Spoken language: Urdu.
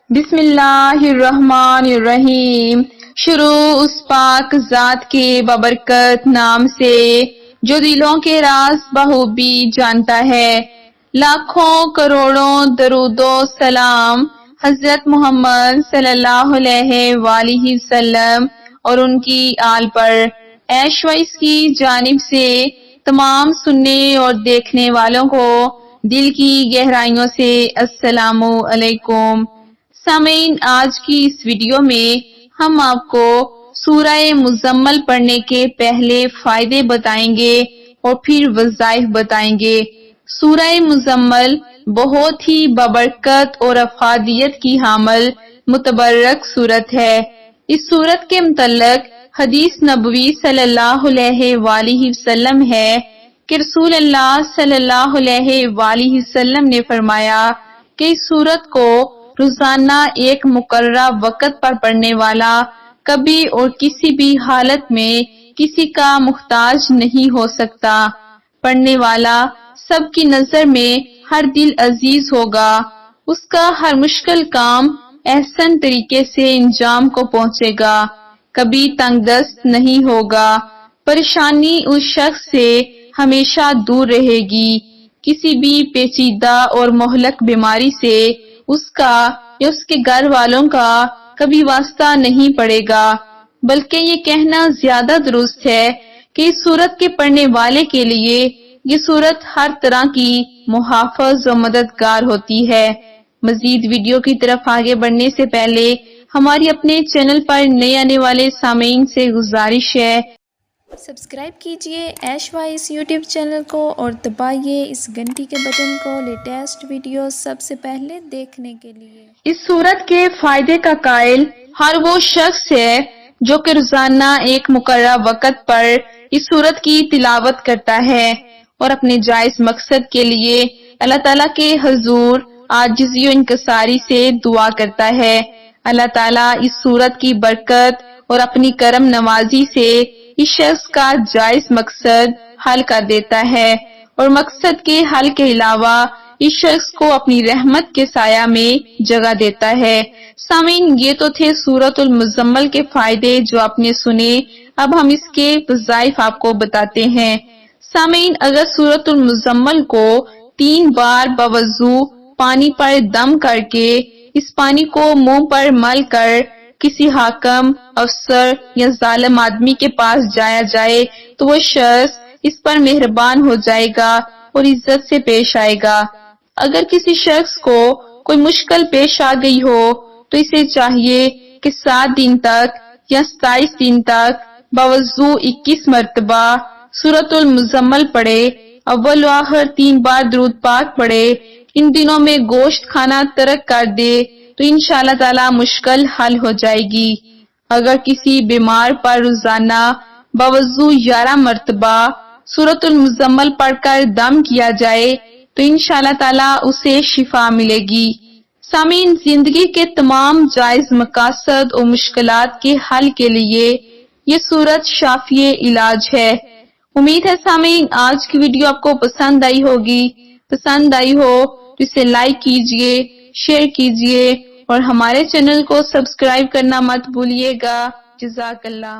بسم اللہ الرحمن الرحیم۔ شروع اس پاک ذات کے بابرکت نام سے جو دلوں کے راز بخوبی جانتا ہے۔ لاکھوں کروڑوں درود و سلام حضرت محمد صلی اللہ علیہ وآلہ وسلم اور ان کی آل پر۔ ایش وائس کی جانب سے تمام سننے اور دیکھنے والوں کو دل کی گہرائیوں سے السلام علیکم۔ سامعین، آج کی اس ویڈیو میں ہم آپ کو سورہ مزمل پڑھنے کے پہلے فائدے بتائیں گے اور پھر وظائف بتائیں گے۔ سورہ مزمل بہت ہی بابرکت اور افادیت کی حامل متبرک سورت ہے۔ اس سورت کے متعلق حدیث نبوی صلی اللہ علیہ وآلہ وسلم ہے کہ رسول اللہ صلی اللہ علیہ وآلہ وسلم نے فرمایا کہ اس سورت کو روزانہ ایک مقررہ وقت پر پڑھنے والا کبھی اور کسی بھی حالت میں کسی کا محتاج نہیں ہو سکتا۔ پڑھنے والا سب کی نظر میں ہر دل عزیز ہوگا، اس کا ہر مشکل کام احسن طریقے سے انجام کو پہنچے گا، کبھی تنگ دست نہیں ہوگا، پریشانی اس شخص سے ہمیشہ دور رہے گی، کسی بھی پیچیدہ اور مہلک بیماری سے اس کا یا اس کے گھر والوں کا کبھی واسطہ نہیں پڑے گا، بلکہ یہ کہنا زیادہ درست ہے کہ اس سورت کے پڑھنے والے کے لیے یہ سورت ہر طرح کی محافظ و مددگار ہوتی ہے۔ مزید ویڈیو کی طرف آگے بڑھنے سے پہلے ہماری اپنے چینل پر نئے آنے والے سامعین سے گزارش ہے، سبسکرائب کیجئے ایش وائس یوٹیوب چینل کو اور دبائیے اس گھنٹی کے بٹن کو لیٹسٹ ویڈیو سب سے پہلے دیکھنے کے لیے۔ اس سورت کے فائدے کا قائل ہر وہ شخص ہے جو کہ روزانہ ایک مقررہ وقت پر اس سورت کی تلاوت کرتا ہے اور اپنے جائز مقصد کے لیے اللہ تعالیٰ کے حضور عاجزی و انکساری سے دعا کرتا ہے۔ اللہ تعالیٰ اس سورت کی برکت اور اپنی کرم نوازی سے اس شخص کا جائز مقصد حل کر دیتا ہے اور مقصد کے حل کے علاوہ اس شخص کو اپنی رحمت کے سایہ میں جگہ دیتا ہے۔ سامعین، یہ تو تھے سورۃ المزمل کے فائدے جو آپ نے سنے، اب ہم اس کے وظائف آپ کو بتاتے ہیں۔ سامعین، اگر سورۃ المزمل کو 3 بار بوضو پانی پر دم کر کے اس پانی کو منہ پر مل کر کسی حاکم، افسر یا ظالم آدمی کے پاس جایا جائے تو وہ شخص اس پر مہربان ہو جائے گا اور عزت سے پیش آئے گا۔ اگر کسی شخص کو کوئی مشکل پیش آ گئی ہو تو اسے چاہیے کہ 7 دن تک یا 27 دن تک بوضو 21 مرتبہ سورۃ المزمل پڑھے، اول و آخر 3 بار درود پاک پڑھے۔ ان دنوں میں گوشت کھانا ترک کر دے تو انشاءاللہ تعالی مشکل حل ہو جائے گی۔ اگر کسی بیمار پر روزانہ بوضو 11 مرتبہ سورۃ المزمل پڑھ کر دم کیا جائے تو انشاءاللہ تعالی اسے شفا ملے گی۔ سامعین، زندگی کے تمام جائز مقاصد اور مشکلات کے حل کے لیے یہ سورت شافی علاج ہے۔ امید ہے سامعین آج کی ویڈیو آپ کو پسند آئی ہوگی۔ پسند آئی ہو تو اسے لائک کیجئے، شیئر کیجئے اور ہمارے چینل کو سبسکرائب کرنا مت بھولیے گا۔ جزاک اللہ۔